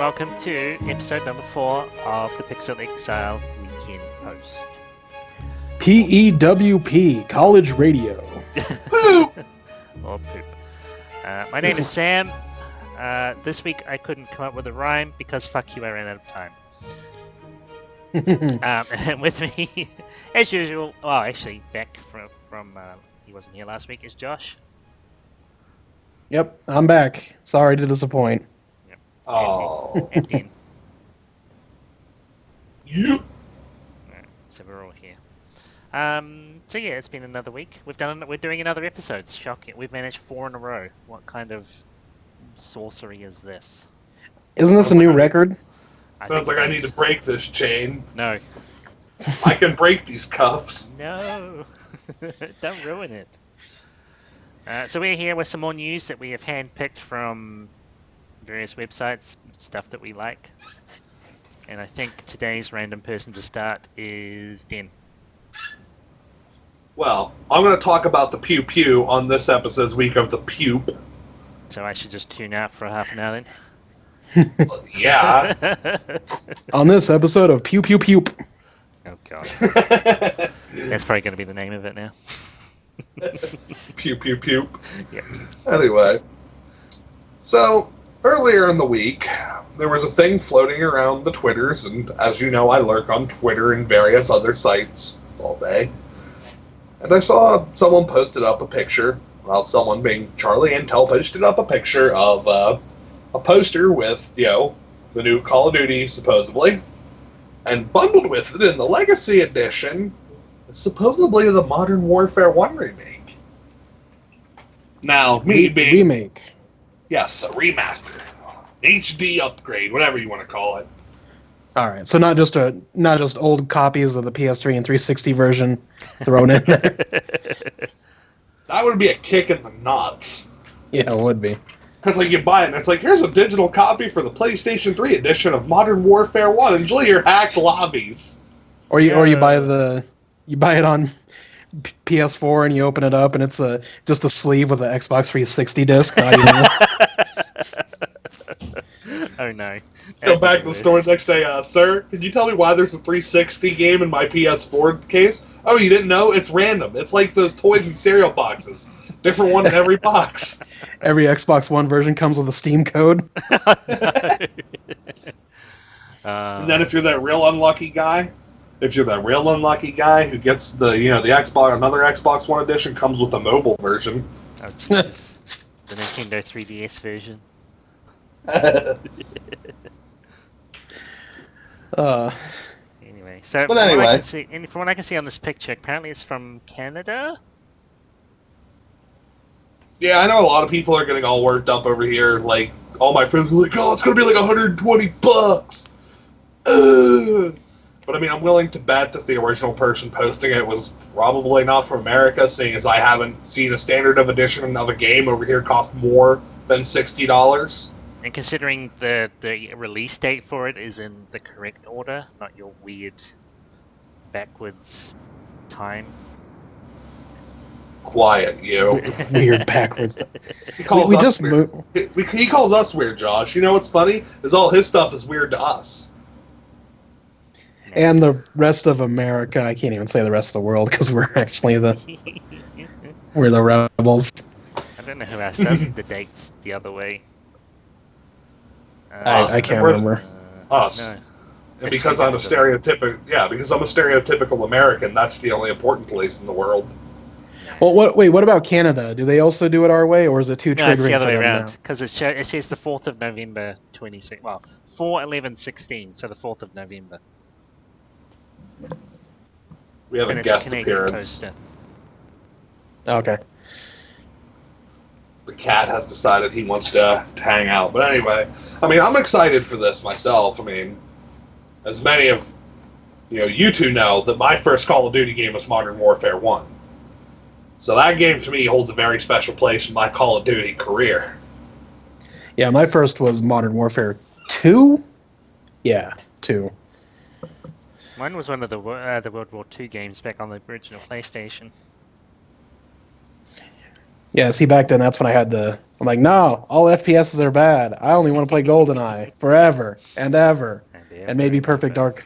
welcome to episode number 4 of the PixelExile Weekend Post. PEWP, College Radio. Or poop. My name is Sam. This week I couldn't come up with a rhyme because fuck you, I ran out of time. And with me, as usual, well, actually, back from he wasn't here last week, is Josh. Yep, I'm back. Sorry to disappoint. Yep. Oh. And Dean. You. So we're all here. So yeah, it's been another week. We're doing another episode. Shocking. We've managed 4 in a row. What kind of sorcery is this? Isn't this a new record? Sounds like I need to break this chain. No. I can break these cuffs. No. Don't ruin it. So we're here with some more news that we have handpicked from various websites, stuff that we like. And I think today's random person to start is Den. Well, I'm going to talk about the Pew Pew on this episode's week of the Pupe. So I should just tune out for half an hour then? Yeah. On this episode of Pew Pew Pew. Oh god. That's probably going to be the name of it now. Pew Pew Pew. Yep. Anyway. So, earlier in the week, there was a thing floating around the Twitters, and as you know, I lurk on Twitter and various other sites all day. And I saw someone posted up a picture, well, someone being Charlie Intel posted up a picture of a poster with, the new Call of Duty, supposedly, and bundled with it in the Legacy Edition, supposedly the Modern Warfare 1 remake. Now, me being... Remake. Yes, a remaster. HD upgrade, whatever you want to call it. Alright, so not just old copies of the PS3 and 360 version thrown in there. That would be a kick in the nuts. Yeah, it would be. Because, you buy it, and it's here's a digital copy for the PlayStation 3 edition of Modern Warfare 1. Enjoy your hacked lobbies. Or you buy it on PS4 and you open it up and it's just a sleeve with an Xbox 360 disc. Not even Oh no. Go back to the store next day, sir, can you tell me why there's a 360 game in my PS4 case? Oh, you didn't know? It's random. It's like those toys and cereal boxes. Different one in every box. Every Xbox One version comes with a Steam code. And then if you're that real unlucky guy who gets the Xbox, another Xbox One edition comes with a mobile version. Oh Jesus. The Nintendo 3DS version. Anyway, so from what I can see on this picture, apparently it's from Canada. Yeah, I know a lot of people are getting all worked up over here. Like, all my friends are like, "Oh, it's gonna be like $120." But I mean, I'm willing to bet that the original person posting it was probably not from America, seeing as I haven't seen a standard of edition of a game over here cost more than $60. And considering the release date for it is in the correct order, not your weird backwards time. Quiet, you. Weird backwards. He calls us weird. He calls us weird, Josh. You know what's funny? Is all his stuff is weird to us. And the rest of America, I can't even say the rest of the world because we're actually we're the rebels. I don't know who else does the dates the other way. I can't remember. Us. No. And because I'm a stereotypical American, that's the only important place in the world. Well, what about Canada? Do they also do it our way, or is it too triggering? No, it's the other for way them around. now? Because it says the 4th of November 26. Well, 4/11/16, so the 4th of November. We have And a it's guest Canadian appearance. poster. Okay. The cat has decided he wants to hang out. But anyway, I mean, I'm excited for this myself. I mean, as many of you two know, that my first Call of Duty game was Modern Warfare 1. So that game, to me, holds a very special place in my Call of Duty career. Yeah, my first was Modern Warfare 2? Yeah, 2. Mine was one of the World War II games back on the original PlayStation. Yeah, see, back then that's when I had the I'm like, no, all FPSs are bad. I only want to play GoldenEye forever and ever, and maybe Perfect Dark.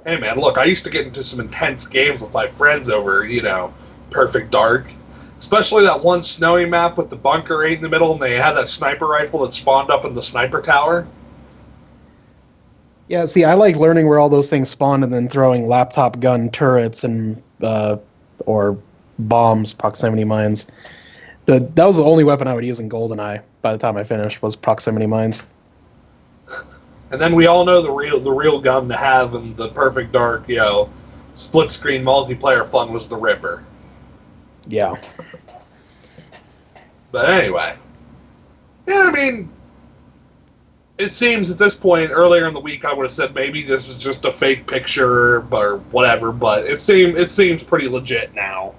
Hey man, look, I used to get into some intense games with my friends over, Perfect Dark. Especially that one snowy map with the bunker right in the middle, and they had that sniper rifle that spawned up in the sniper tower. Yeah, see, I like learning where all those things spawn and then throwing laptop gun turrets and or bombs, proximity mines. That was the only weapon I would use in GoldenEye by the time I finished was proximity mines. And then we all know the real gun to have in the Perfect Dark, split screen multiplayer fun was the Ripper. Yeah. But anyway, yeah, I mean, it seems at this point, earlier in the week, I would have said maybe this is just a fake picture or whatever, but it seems pretty legit now.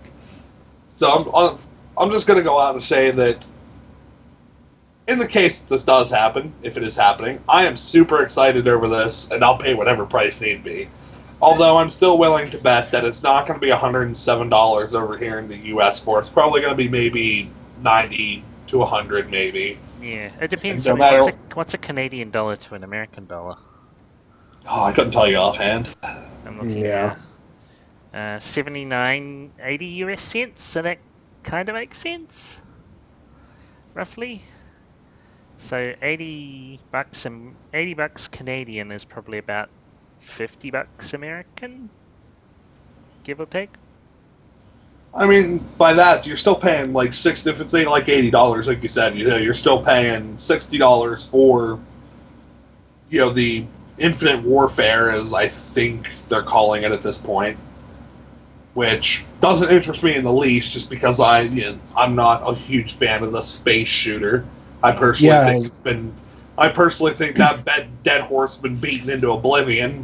So I'm just going to go out and say that in the case that this does happen, if it is happening, I am super excited over this, and I'll pay whatever price need be. Although I'm still willing to bet that it's not going to be $107 over here in the U.S. for it. It's probably going to be maybe 90 to 100 maybe. Yeah, it depends No on matter... what's a Canadian dollar to an American dollar. Oh, I couldn't tell you offhand. I'm looking at 79.80 US cents, so that kind of makes sense, roughly. So 80 bucks Canadian is probably about 50 bucks American, give or take. I mean, by that you're still paying like if it's like $80, like you said, you're still paying $60 for, the Infinite Warfare, as I think they're calling it at this point, which doesn't interest me in the least, just because I'm not a huge fan of the space shooter. I personally think that dead horse has been beaten into oblivion,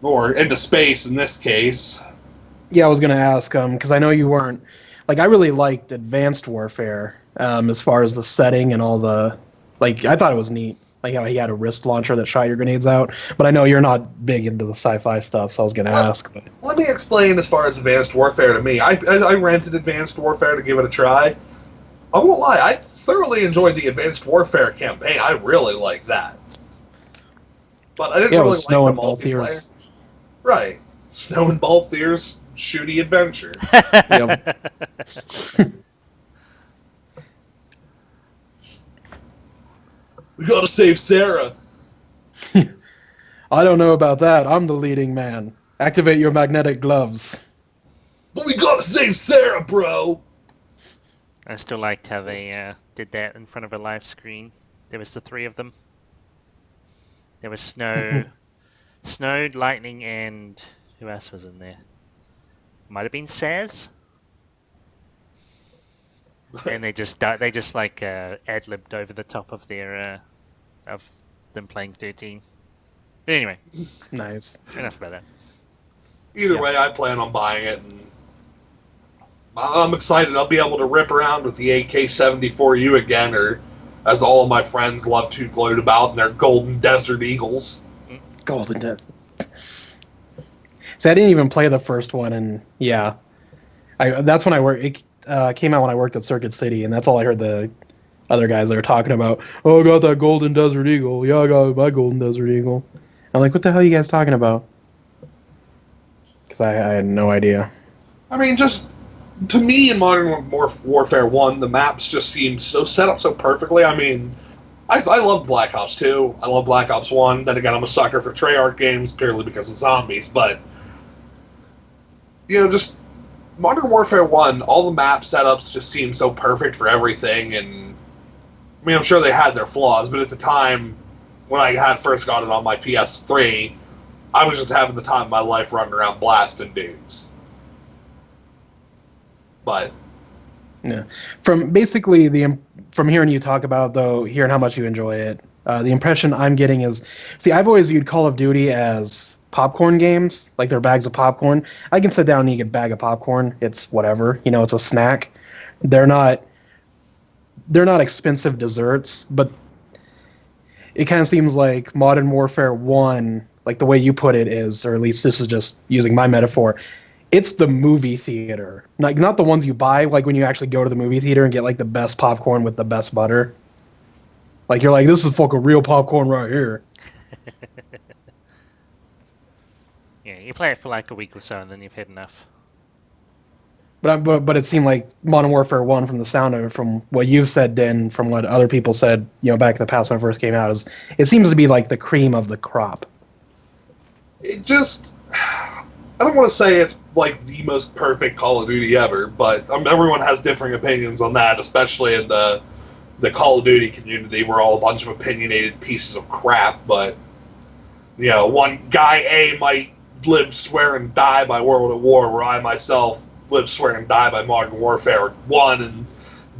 or into space in this case. Yeah, I was going to ask, because I know you weren't, I really liked Advanced Warfare, as far as the setting and all the, I thought it was neat, how he had a wrist launcher that shot your grenades out, but I know you're not big into the sci-fi stuff, so I was going to ask. But. Let me explain as far as Advanced Warfare to me. I rented Advanced Warfare to give it a try. I won't lie, I thoroughly enjoyed the Advanced Warfare campaign. I really liked that. But I didn't really like the multiplayer. Right. Snow and Balthier's shooty adventure. Yep. We gotta save Sarah. I don't know about that. I'm the leading man. Activate your magnetic gloves. But we gotta save Sarah, bro! I still liked how they did that in front of a live screen. There was the three of them. There was Snow, Lightning, and who else was in there? Might have been Saz. And they just ad-libbed over the top of their of them playing 13. But anyway, nice. Enough about that. Either way, I plan on buying it, and I'm excited. I'll be able to rip around with the AK-74U again, or as all of my friends love to gloat about, their Golden Desert Eagles. Golden Desert. See, I didn't even play the first one, and yeah, that's when I worked. It came out when I worked at Circuit City, and that's all I heard the other guys that were talking about. Oh, I got that Golden Desert Eagle. Yeah, I got my Golden Desert Eagle. I'm like, what the hell are you guys talking about? Because I had no idea. I mean, just to me in Modern Warfare 1, the maps just seemed so set up so perfectly. I mean, I loved Black Ops 2. I love Black Ops 1. Then again, I'm a sucker for Treyarch games purely because of zombies. But, just Modern Warfare 1, all the map setups just seemed so perfect for everything. And, I mean, I'm sure they had their flaws, but at the time, when I had first got it on my PS3, I was just having the time of my life running around blasting dudes. But yeah, from hearing you talk about it, though, hearing how much you enjoy it, the impression I'm getting is, see, I've always viewed Call of Duty as popcorn games, like they're bags of popcorn. I can sit down and eat a bag of popcorn. It's whatever, it's a snack. They're not expensive desserts, but it kind of seems like Modern Warfare 1, like the way you put it is, or at least this is just using my metaphor, it's the movie theater, like not the ones you buy. Like when you actually go to the movie theater and get like the best popcorn with the best butter. Like you're like, this is fucking real popcorn right here. Yeah, you play it for like a week or so, and then you've had enough. But it seemed like Modern Warfare 1, from the sound of it, from what you've said, Dan, from what other people said, back in the past when it first came out, it seems to be like the cream of the crop. It just, I don't want to say it's like the most perfect Call of Duty ever, but everyone has differing opinions on that, especially in the Call of Duty community. We're all a bunch of opinionated pieces of crap, but one guy A might live, swear, and die by World at War, where I myself live, swear, and die by Modern Warfare 1, and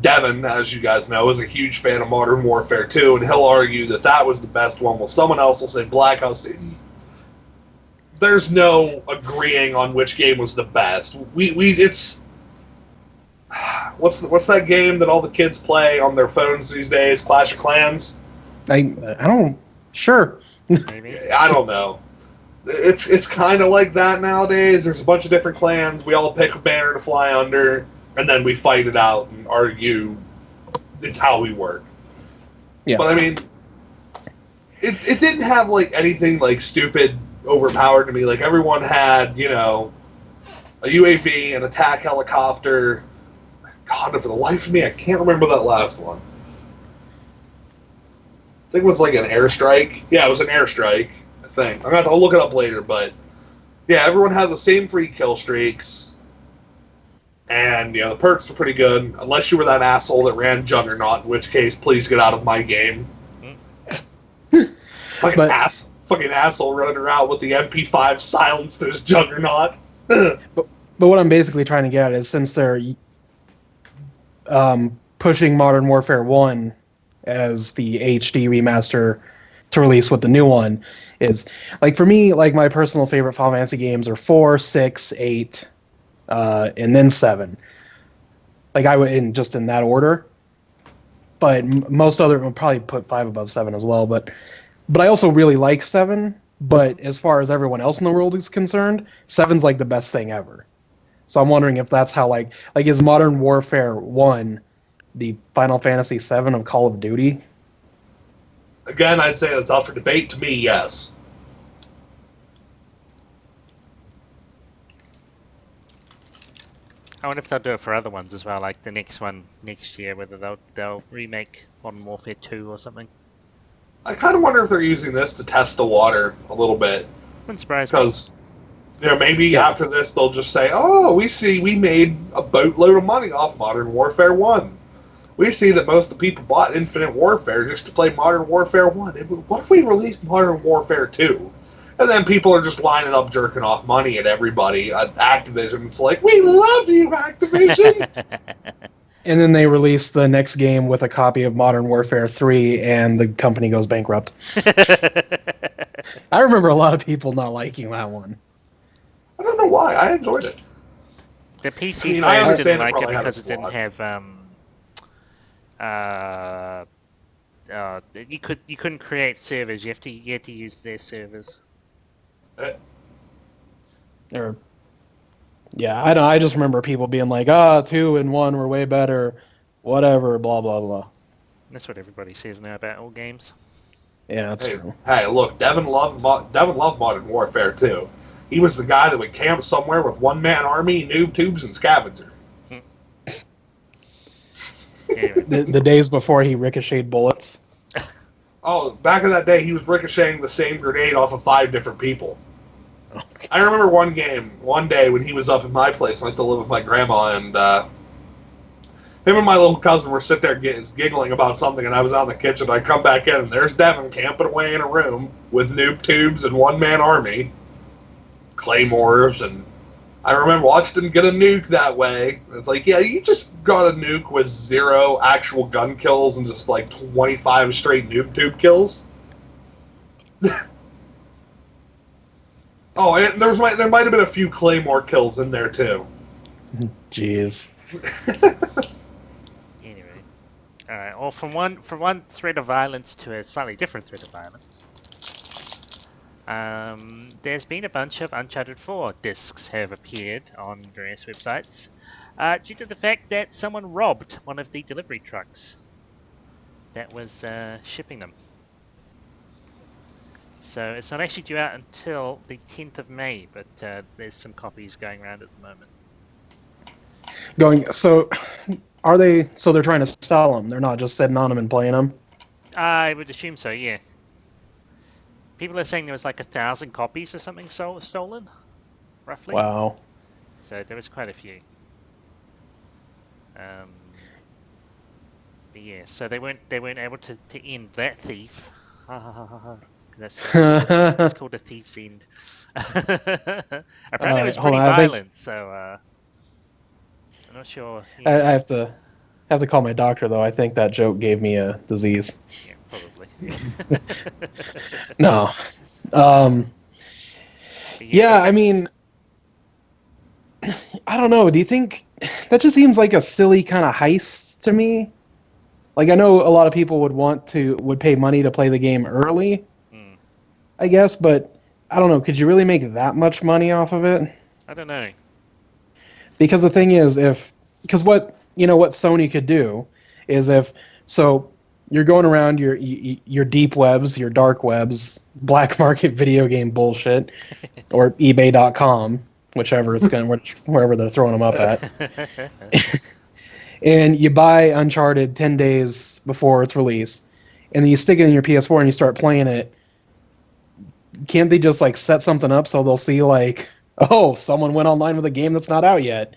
Devin, as you guys know, is a huge fan of Modern Warfare 2, and he'll argue that was the best one, while someone else will say Black Ops. There's no agreeing on which game was the best. It's what's that game that all the kids play on their phones these days? Clash of Clans? I don't, sure. Maybe. I don't know. It's kind of like that nowadays. There's a bunch of different clans. We all pick a banner to fly under, and then we fight it out and argue. It's how we work. Yeah. But I mean, it didn't have like anything like stupid overpowered to me. Like everyone had, a UAV, an attack helicopter. God, for the life of me, I can't remember that last one. I think it was like an airstrike. Yeah, it was an airstrike. I think. I'm going to have to look it up later, but yeah, everyone had the same 3 kill streaks, and the perks were pretty good, unless you were that asshole that ran Juggernaut, in which case, please get out of my game. Fucking asshole running around with the MP5 silenced his Juggernaut. But what I'm basically trying to get at is, since they're pushing Modern Warfare 1 as the HD remaster to release with the new one, is like, for me, like my personal favorite Final Fantasy games are 4, 6, 8, and then 7. Like I would in that order. But most other would probably put 5 above 7 as well. But I also really like 7. But as far as everyone else in the world is concerned, 7's like the best thing ever. So I'm wondering if that's how like is Modern Warfare 1 the Final Fantasy 7 of Call of Duty? Again, I'd say that's up for debate. To me, yes. I wonder if they'll do it for other ones as well, like the next one next year, whether they'll remake Modern Warfare 2 or something. I kind of wonder if they're using this to test the water a little bit. Wouldn't surprise me. Because, maybe after this they'll just say, oh, we made a boatload of money off Modern Warfare 1. We see that most of the people bought Infinite Warfare just to play Modern Warfare 1. What if we released Modern Warfare 2? And then people are just lining up, jerking off money at everybody at Activision. It's like, we love you, Activision! And then they release the next game with a copy of Modern Warfare 3, and the company goes bankrupt. I remember a lot of people not liking that one. I don't know why. I enjoyed it. The PC I players didn't understand it like it probably had because its it didn't flaws. have you couldn't create servers. You had to use their servers. I just remember people being like, 2 and 1 were way better, whatever, blah blah blah. That's what everybody says now about all games. Yeah, that's true. Hey, look, Devin loved Modern Warfare 2. He was the guy that would camp somewhere with one-man army, noob tubes, and scavenger. Anyway. The days before he ricocheted bullets. Oh, back in that day, he was ricocheting the same grenade off of 5 different people. Okay. I remember one day when he was up at my place, and I still live with my grandma, and him and my little cousin were sitting there giggling about something, and I was out in the kitchen. I come back in, and there's Devin camping away in a room with noob tubes and one-man army, claymores, and I remember watching him get a nuke that way. And it's like, yeah, you just got a nuke with 0 actual gun kills and just like 25 straight noob tube kills. Oh, and there might have been a few claymore kills in there too. Jeez. Anyway, all right. Well, from one thread of violence to a slightly different thread of violence. There's been a bunch of Uncharted 4 discs have appeared on various websites due to the fact that someone robbed one of the delivery trucks that was shipping them. So it's not actually due out until the 10th of May, but there's some copies going around at the moment. So are they? So they're trying to sell them. They're not just sitting on them and playing them. I would assume so, yeah. People are saying there was like 1,000 copies or something stolen, roughly. Wow. So there was quite a few. But yeah, so they weren't able to end that thief. That's called a thief's end. Apparently it was pretty violent, so I'm not sure. I have to call my doctor though. I think that joke gave me a disease. Yeah, probably. No. Yeah, I mean, I don't know. Do you think that just seems like a silly kind of heist to me? Like, I know a lot of people would pay money to play the game early, I guess, but I don't know. Could you really make that much money off of it? I don't know. Because the thing is, because what Sony could do is so you're going around your deep webs, your dark webs, black market video game bullshit, or eBay.com, wherever they're throwing them up at. And you buy Uncharted 10 days before it's released, and then you stick it in your PS4 and you start playing it. Can't they just like set something up so they'll see like, oh, someone went online with a game that's not out yet?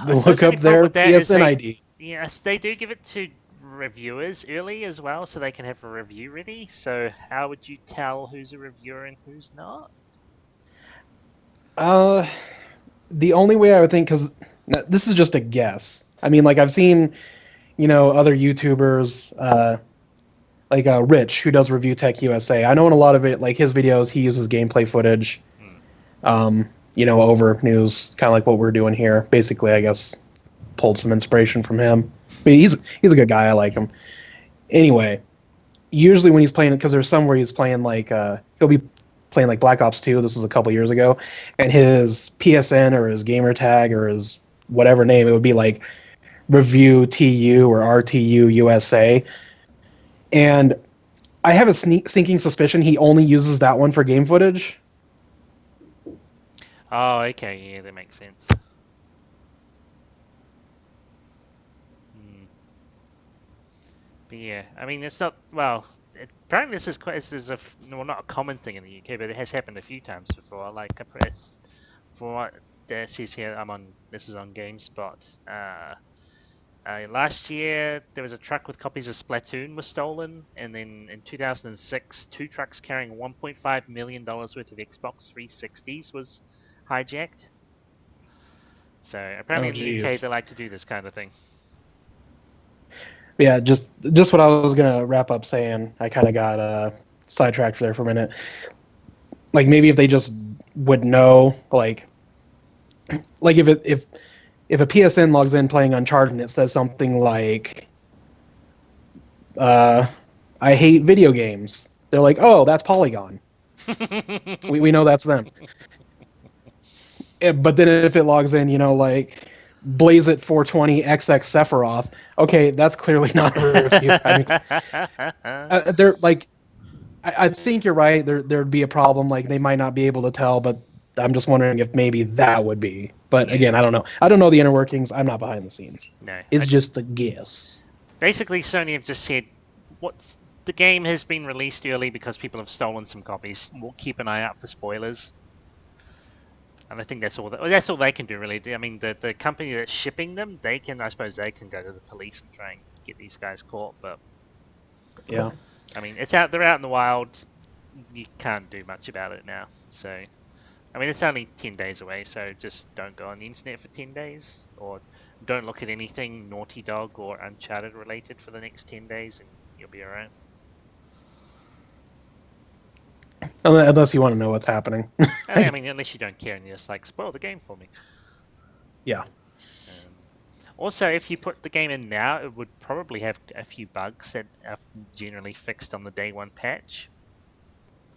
They'll look up their PSN ID. Yes, they do give it to reviewers early as well, so they can have a review ready. So how would you tell who's a reviewer and who's not? The only way I would think, because this is just a guess. I mean, like I've seen, other YouTubers, like Rich, who does Review Tech USA. I know in a lot of it, like his videos, he uses gameplay footage, over news, kind of like what we're doing here. Basically, I guess, pulled some inspiration from him. But he's a good guy. I like him. Anyway, usually when he's playing, because there's some where he's playing like he'll be playing like Black Ops 2. This was a couple years ago, and his PSN or his gamer tag or his whatever name, it would be like Review TU or RTU USA. And I have a sinking suspicion he only uses that one for game footage. Oh, okay, yeah, that makes sense. But yeah, I mean, it's not, well, apparently this is not a common thing in the UK, but it has happened a few times before. Like, for what it says here, this is on GameSpot. Last year, there was a truck with copies of Splatoon was stolen, and then in 2006, 2 trucks carrying $1.5 million worth of Xbox 360s was hijacked. So apparently in the UK, they like to do this kind of thing. Yeah, just what I was gonna wrap up saying. I kind of got sidetracked there for a minute. Like maybe if they just would know, like if a PSN logs in playing Uncharted and it says something like, I hate video games, they're like, oh, that's Polygon. we know that's them. But then if it logs in, like, Blaze It 420 XX Sephiroth, okay, that's clearly not a review. I mean, they're like, I think you're right. There'd be a problem. Like they might not be able to tell, but I'm just wondering if maybe that would be. But again, I don't know. I don't know the inner workings. I'm not behind the scenes. No, it's just a guess. Basically, Sony have just said, the game has been released early because people have stolen some copies. We'll keep an eye out for spoilers. And I think that's all they can do, really. I mean, the company that's shipping them, I suppose they can go to the police and try and get these guys caught. But yeah, I mean, they're out in the wild. You can't do much about it now. So, I mean, it's only 10 days away. So just don't go on the internet for 10 days, or don't look at anything Naughty Dog or Uncharted related for the next 10 days, and you'll be alright. Unless you want to know what's happening. I mean, unless you don't care and you just like, spoil the game for me. Yeah. Also, if you put the game in now, it would probably have a few bugs that are generally fixed on the day 1 patch.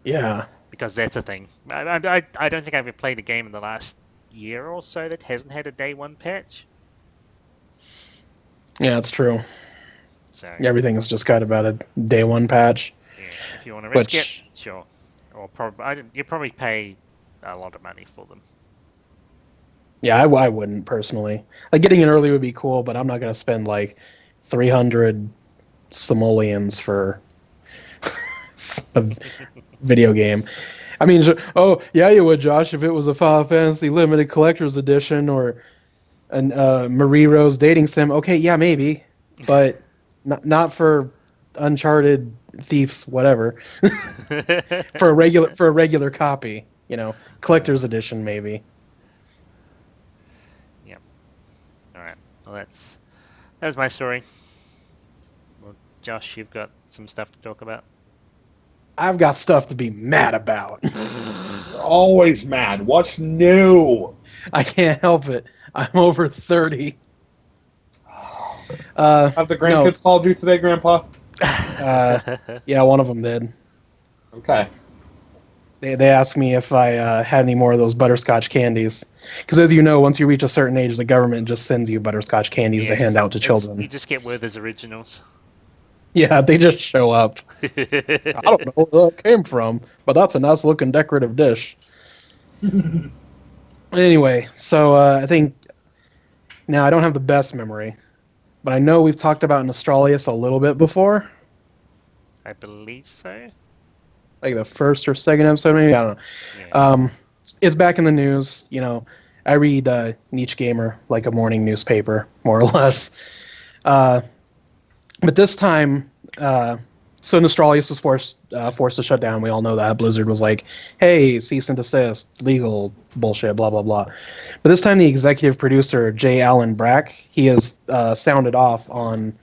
Yeah. Because that's a thing. I don't think I've ever played a game in the last year or so that hasn't had a day one patch. Yeah, that's true. So Everything's just got about a day one patch. yeah, if you want to risk it, Which, sure. Or probably you probably pay a lot of money for them. yeah, I wouldn't personally. Like getting in early would be cool, but I'm not gonna spend like 300 simoleons for a video game. I mean, oh yeah, you would, Josh, if it was a Final Fantasy limited collector's edition or an Marie Rose dating sim. Okay, yeah, maybe, but not for Uncharted, Thieves, whatever. for a regular copy, collector's edition maybe. Yep. All right. Well, that was my story. Well, Josh, you've got some stuff to talk about. I've got stuff to be mad about. You're always mad. What's new? I can't help it. I'm over 30. Have the grandkids called you today, Grandpa? Yeah, one of them did. Okay. They asked me if I had any more of those butterscotch candies. Because as you know, once you reach a certain age, the government just sends you butterscotch candies to hand out to children. You just get Werther's Originals. Yeah, they just show up. I don't know where that came from, but that's a nice looking decorative dish. Anyway, so I think now I don't have the best memory, but I know we've talked about Nostralius a little bit before. I believe so. Like the first or second episode, maybe, I don't know. Yeah. It's back in the news. I read Niche Gamer like a morning newspaper, more or less. But this time, so Nostralius was forced to shut down. We all know that. Blizzard was like, hey, cease and desist, legal bullshit, blah, blah, blah. But this time the executive producer, J. Allen Brack, he has sounded off on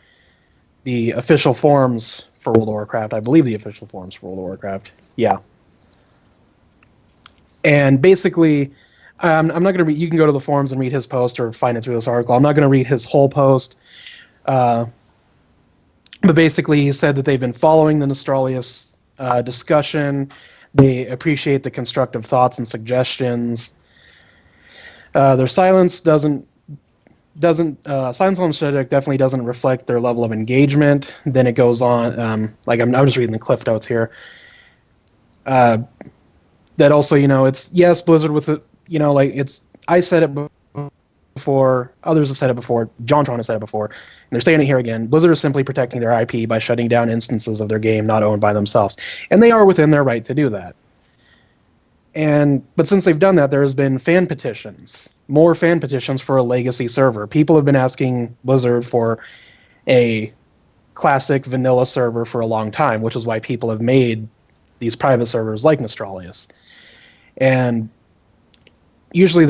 the official forums for World of Warcraft. I believe the official forums for World of Warcraft. Yeah. And basically, I'm not going to read... You can go to the forums and read his post or find it through this article. I'm not going to read his whole post. But basically, he said that they've been following the Nostralius discussion. They appreciate the constructive thoughts and suggestions. Their silence doesn't silence on the subject definitely doesn't reflect their level of engagement. Then it goes on, like I'm just reading the cliff notes here. That also, it's, yes, Blizzard with it, like it's, I said it before, others have said it before, JonTron has said it before, and they're saying it here again. Blizzard is simply protecting their IP by shutting down instances of their game not owned by themselves. And they are within their right to do that. But since they've done that, there has been more fan petitions for a legacy server. People have been asking Blizzard for a classic vanilla server for a long time, which is why people have made these private servers like Nostralius. And usually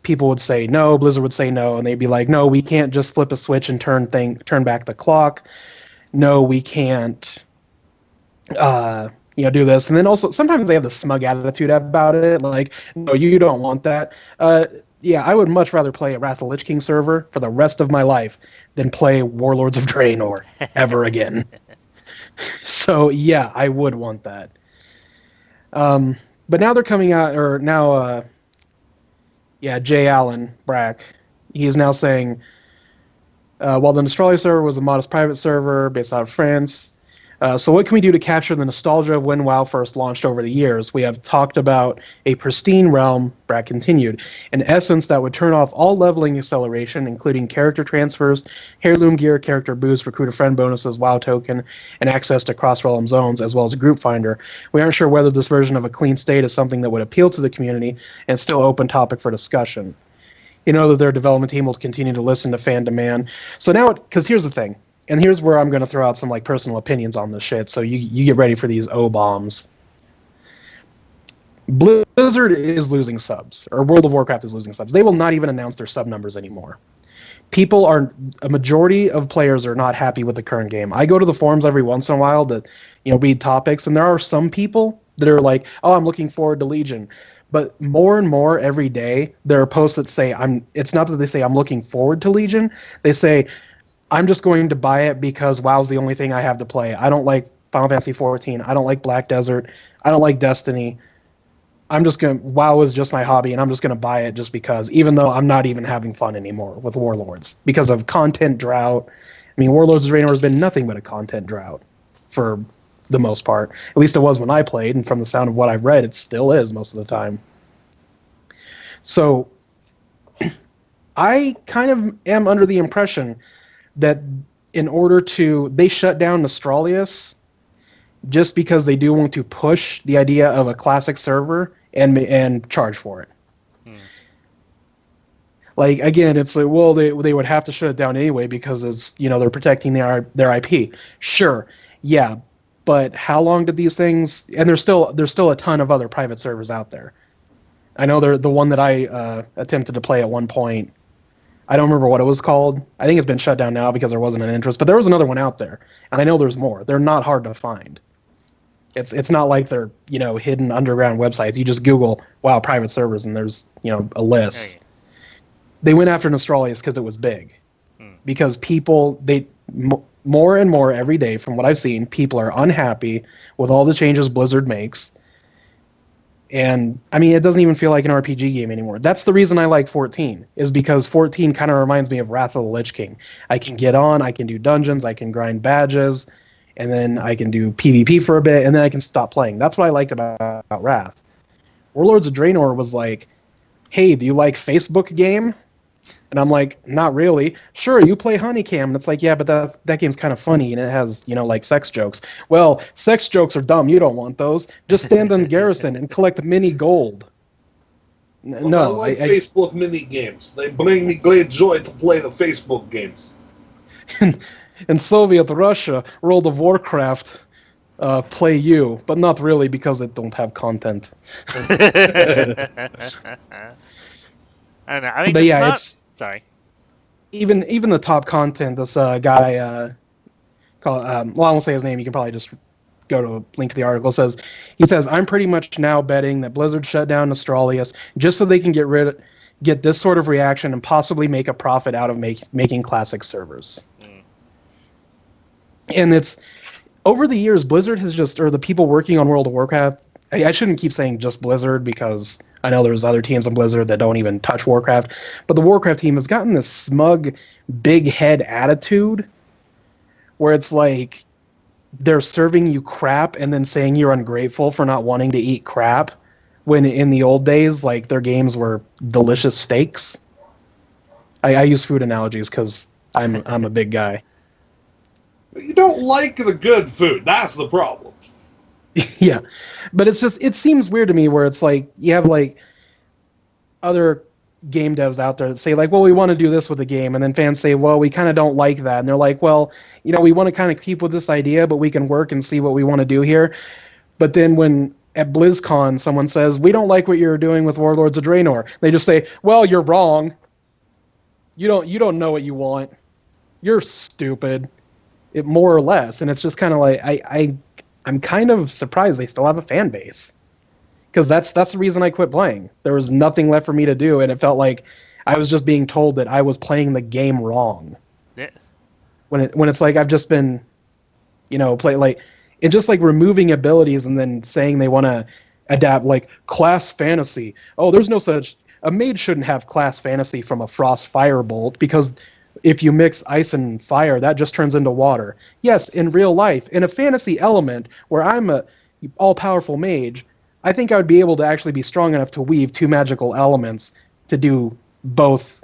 people would say no, Blizzard would say no, and they'd be like, no, we can't just flip a switch and turn back the clock. No, we can't do this. And then also sometimes they have the smug attitude about it, like, no, you don't want that. Yeah, I would much rather play a Wrath of the Lich King server for the rest of my life than play Warlords of Draenor ever again. So yeah, I would want that. But now they're coming out, or now J. Allen Brack, he is now saying, while the Nostralia server was a modest private server based out of France, so what can we do to capture the nostalgia of when WoW first launched over the years? We have talked about a pristine realm, Brack continued, in essence that would turn off all leveling acceleration, including character transfers, heirloom gear, character boost, recruit a friend bonuses, WoW token, and access to cross-realm zones, as well as a group finder. We aren't sure whether this version of a clean state is something that would appeal to the community and still open topic for discussion. You know that their development team will continue to listen to fan demand. So now, because here's the thing, and here's where I'm going to throw out some personal opinions on this shit, so you get ready for these O-bombs. Blizzard is losing subs, or World of Warcraft is losing subs. They will not even announce their sub numbers anymore. A majority of players are not happy with the current game. I go to the forums every once in a while to, read topics, and there are some people that are like, oh, I'm looking forward to Legion. But more and more every day, there are posts that say, it's not that they say I'm looking forward to Legion. They say, I'm just going to buy it because WoW's the only thing I have to play. I don't like Final Fantasy 14. I don't like Black Desert. I don't like Destiny. WoW is just my hobby, and I'm just gonna buy it just because, even though I'm not even having fun anymore with Warlords because of content drought. I mean, Warlords of Draenor has been nothing but a content drought for the most part. At least it was when I played, and from the sound of what I've read, it still is most of the time. So I kind of am under the impression that they shut down Nostralius just because they do want to push the idea of a classic server and charge for it. Like, again, it's like, well, they would have to shut it down anyway because it's, they're protecting their IP. Sure, yeah, but how long did these things? And there's still a ton of other private servers out there. I know the one that I attempted to play at one point. I don't remember what it was called. I think it's been shut down now because there wasn't an interest. But there was another one out there, and I know there's more. They're not hard to find. It's not like they're hidden underground websites. You just Google WoW private servers, and there's a list. Hey. They went after Nostralius because it was big. Because people more and more every day, from what I've seen, people are unhappy with all the changes Blizzard makes. And, I mean, it doesn't even feel like an RPG game anymore. That's the reason I like 14, is because 14 kind of reminds me of Wrath of the Lich King. I can get on, I can do dungeons, I can grind badges, and then I can do PvP for a bit, and then I can stop playing. That's what I liked about Wrath. Warlords of Draenor was like, hey, do you like Facebook game? And I'm like, not really. Sure, you play Honeycam. And it's like, yeah, but that game's kind of funny, and it has, like, sex jokes. Well, sex jokes are dumb. You don't want those. Just stand on Garrison and collect mini gold. Well, No. I like Facebook mini games. They bring me great joy to play the Facebook games. In Soviet Russia, World of Warcraft play you, but not really because it don't have content. I don't know. I mean, But yeah, it's... Sorry. Even the top content, this guy called I won't say his name. You can probably just go to a link to the article. He says, I'm pretty much now betting that Blizzard shut down Nostralius just so they can get this sort of reaction and possibly make a profit out of making classic servers. And it's over the years, Blizzard has or the people working on World of Warcraft. I shouldn't keep saying just Blizzard because I know there's other teams in Blizzard that don't even touch Warcraft, but the Warcraft team has gotten this smug, big head attitude where it's like they're serving you crap and then saying you're ungrateful for not wanting to eat crap, when in the old days, like, their games were delicious steaks. I use food analogies because I'm a big guy. But you don't like the good food. That's the problem. Yeah, but it seems weird to me where it's like you have like other game devs out there that say like, well, we want to do this with the game, and then fans say, well, we kind of don't like that, and they're like, well, we want to kind of keep with this idea, but we can work and see what we want to do here. But then when at BlizzCon someone says, we don't like what you're doing with Warlords of Draenor, they just say, well, you're wrong. You don't know what you want. You're stupid. More or less, and it's just kind of like I'm kind of surprised they still have a fan base, because that's the reason I quit playing. There was nothing left for me to do, and it felt like I was just being told that I was playing the game wrong. Yeah. When it's like I've just been, play like it's just like removing abilities and then saying they want to adapt like class fantasy. Oh, there's no such. A mage shouldn't have class fantasy from a frost firebolt because if you mix ice and fire, that just turns into water. Yes, in real life, in a fantasy element where I'm a all-powerful mage, I think I would be able to actually be strong enough to weave two magical elements to do both,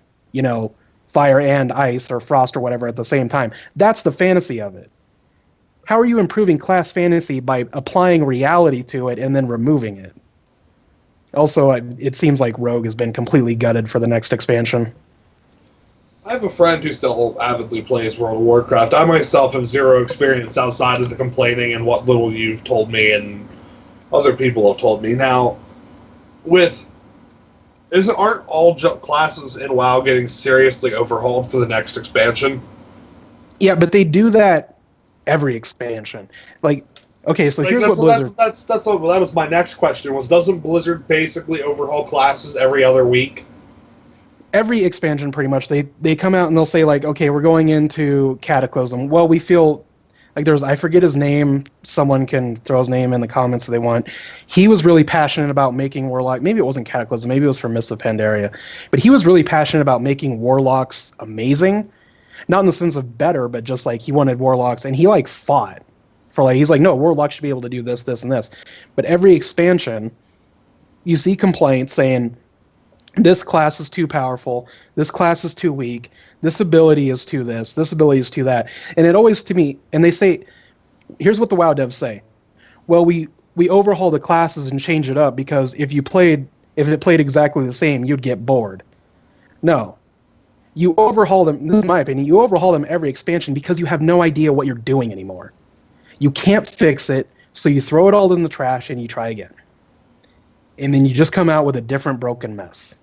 fire and ice or frost or whatever at the same time. That's the fantasy of it. How are you improving class fantasy by applying reality to it and then removing it? Also, it seems like Rogue has been completely gutted for the next expansion. I have a friend who still avidly plays World of Warcraft. I myself have zero experience outside of the complaining and what little you've told me and other people have told me. Now, aren't all classes in WoW getting seriously overhauled for the next expansion? Yeah, but they do that every expansion. Like, okay, so here's what Blizzard... That was my next question, doesn't Blizzard basically overhaul classes every other week? Every expansion, pretty much, they come out and they'll say, like, okay, we're going into Cataclysm. Well, we feel Like I forget his name. Someone can throw his name in the comments if they want. He was really passionate about making Warlock. Maybe it wasn't Cataclysm. Maybe it was for Mists of Pandaria. But he was really passionate about making Warlocks amazing. Not in the sense of better, but just like he wanted Warlocks. And he like fought for he's like, no, Warlocks should be able to do this, this, and this. But every expansion, you see complaints saying, this class is too powerful, this class is too weak, this ability is too this ability is too that. And it always, to me, and they say, here's what the WoW devs say. Well, we overhaul the classes and change it up because if it played exactly the same, you'd get bored. No. You overhaul them, this is my opinion, you overhaul them every expansion because you have no idea what you're doing anymore. You can't fix it, so you throw it all in the trash and you try again. And then you just come out with a different broken mess.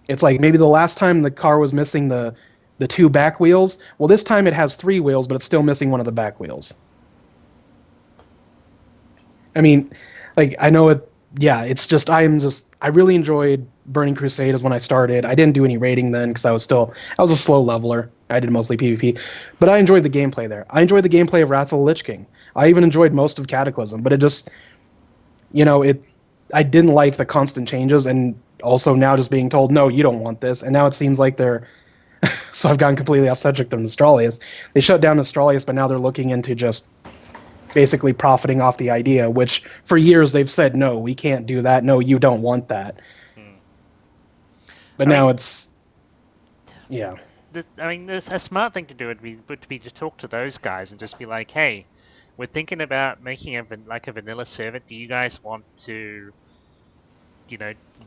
It's like maybe the last time the car was missing the 2 back wheels. Well, this time it has 3 wheels, but it's still missing one of the back wheels. I mean, I know it. Yeah, it's just I really enjoyed Burning Crusade as when I started. I didn't do any raiding then because I was a slow leveler. I did mostly PvP, but I enjoyed the gameplay there. I enjoyed the gameplay of Wrath of the Lich King. I even enjoyed most of Cataclysm, but it just, I didn't like the constant changes, and also now just being told, no, you don't want this. And now it seems like they're, so I've gotten completely off subject of Astralius. They shut down Astralius, but now they're looking into just basically profiting off the idea, which for years they've said, no, we can't do that. No, you don't want that. But now it's, yeah. A smart thing to do would be to talk to those guys and just be like, hey, we're thinking about making a vanilla server. Do you guys want to,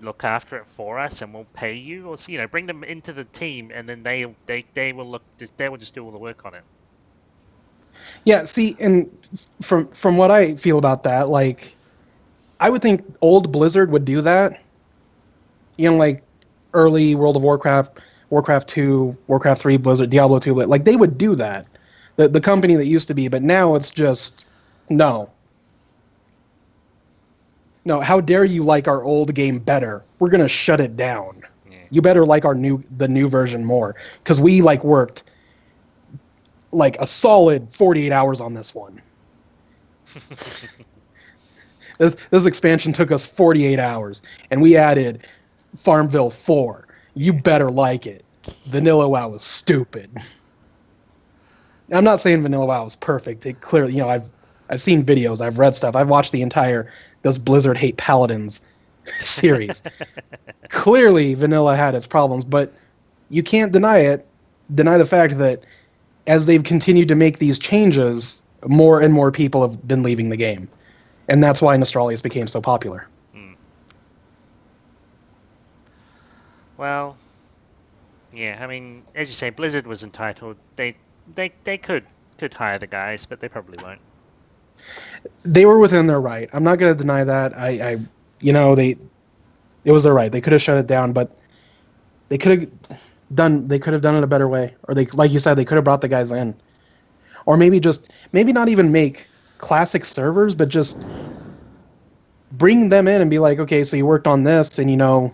look after it for us, and we'll pay you, or bring them into the team, and then they will just do all the work on it. Yeah, see, and from what I feel about that, I would think old Blizzard would do that. Early World of Warcraft, Warcraft 2, Warcraft 3, Blizzard, Diablo 2, they would do that. The company that used to be, but now it's just no. No, how dare you like our old game better? We're gonna shut it down. Yeah. You better like the new version more, because we worked a solid 48 hours on this one. This expansion took us 48 hours, and we added Farmville 4. You better like it. Vanilla WoW was stupid. I'm not saying Vanilla WoW is perfect. It clearly, I've seen videos, I've read stuff, I've watched the entire Does Blizzard Hate Paladins series. Clearly, Vanilla had its problems, but you can't deny the fact that as they've continued to make these changes, more and more people have been leaving the game. And that's why Astralius became so popular. Well, yeah, as you say, Blizzard was entitled. They could hire the guys, but they probably won't. They were within their right. I'm not going to deny that. It was their right. They could have shut it down, but they could have done it a better way. Or like you said, they could have brought the guys in. Or maybe not even make classic servers, but just bring them in and be like, okay, so you worked on this, and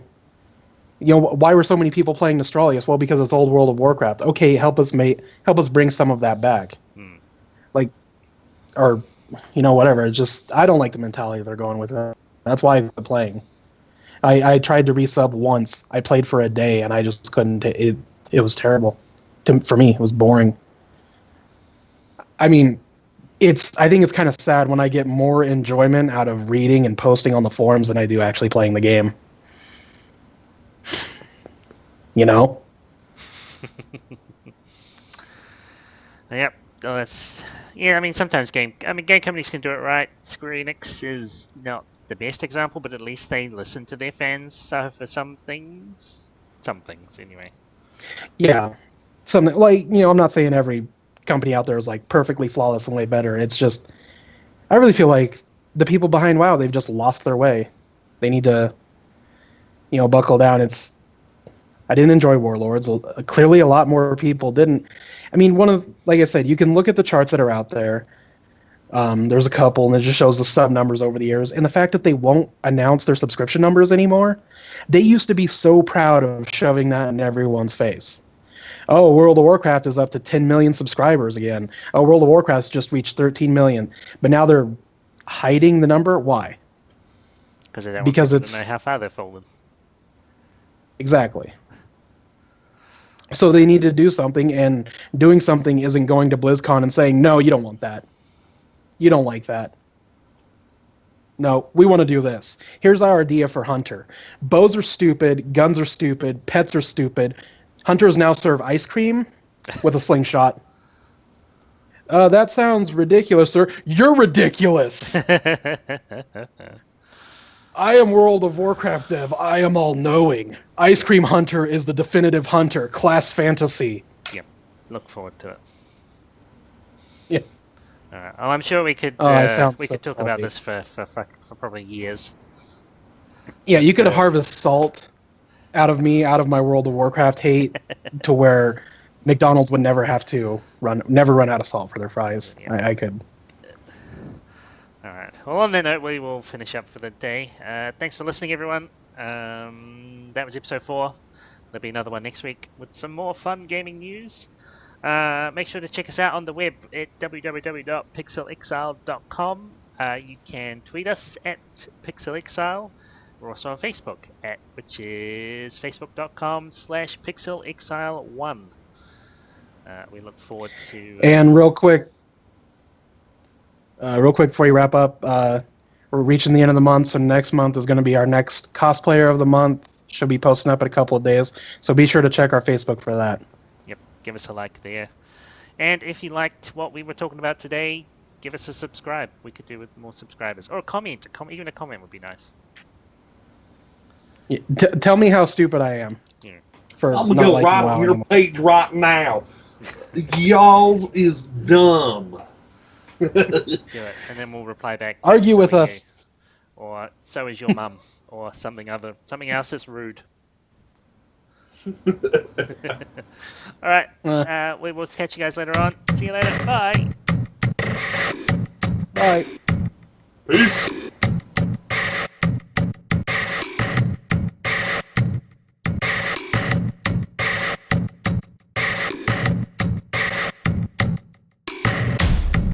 why were so many people playing Astralius? Well, because it's old World of Warcraft. Okay, help us bring some of that back. Or whatever. It's just, I don't like the mentality they're going with it. That's why I'm playing. I tried to resub once. I played for a day, and I just couldn't. It was terrible. For me, it was boring. I think it's kind of sad when I get more enjoyment out of reading and posting on the forums than I do actually playing the game. Yep. Oh, sometimes game companies can do it right. Square Enix is not the best example, but at least they listen to their fans for some things. Some things, anyway. Yeah. Something I'm not saying every company out there is perfectly flawless and way better. It's just, I really feel like the people behind WoW, they've just lost their way. They need to, buckle down. I didn't enjoy Warlords. Clearly, a lot more people didn't. Like I said, you can look at the charts that are out there. There's a couple, and it just shows the sub numbers over the years. And the fact that they won't announce their subscription numbers anymore, they used to be so proud of shoving that in everyone's face. Oh, World of Warcraft is up to 10 million subscribers again. Oh, World of Warcraft's just reached 13 million. But now they're hiding the number. Why? Because they don't Because want people to it's- know how far they've fallen. Exactly. So they need to do something, and doing something isn't going to BlizzCon and saying, no, you don't want that. You don't like that. No, we want to do this. Here's our idea for Hunter. Bows are stupid, guns are stupid, pets are stupid. Hunters now serve ice cream with a slingshot. That sounds ridiculous, sir. You're ridiculous! I am World of Warcraft dev. I am all-knowing. Ice Cream Hunter is the definitive hunter. Class fantasy. Yep. Look forward to it. Yeah. All right. Oh, I'm sure we could sounds we so could talk about salty. this for probably years. Yeah, you could So- harvest salt out of me, out of my World of Warcraft hate, to where McDonald's would never run out of salt for their fries. Yeah. I could. All right. Well, on that note, we will finish up for the day. Thanks for listening, everyone. That was episode 4. There'll be another one next week with some more fun gaming news. Make sure to check us out on the web at www.pixelexile.com. You can tweet us at PixelExile. We're also on Facebook which is facebook.com/PixelExile1. We look forward to. And real quick before you wrap up, we're reaching the end of the month, so next month is going to be our next cosplayer of the month. Should be posting up in a couple of days, so be sure to check our Facebook for that. Yep, give us a like there. And if you liked what we were talking about today, give us a subscribe. We could do with more subscribers. Or a comment. Even a comment would be nice. Yeah, tell me how stupid I am. Yeah. For I'm not gonna go liking right WoW on your anymore. page right now. Y'all's is dumb. Do it. And then we'll reply back. Argue "So with are us. you," or so is your mum. Or something else that's rude. Alright. We will catch you guys later on. See you later. Bye. Bye. Peace.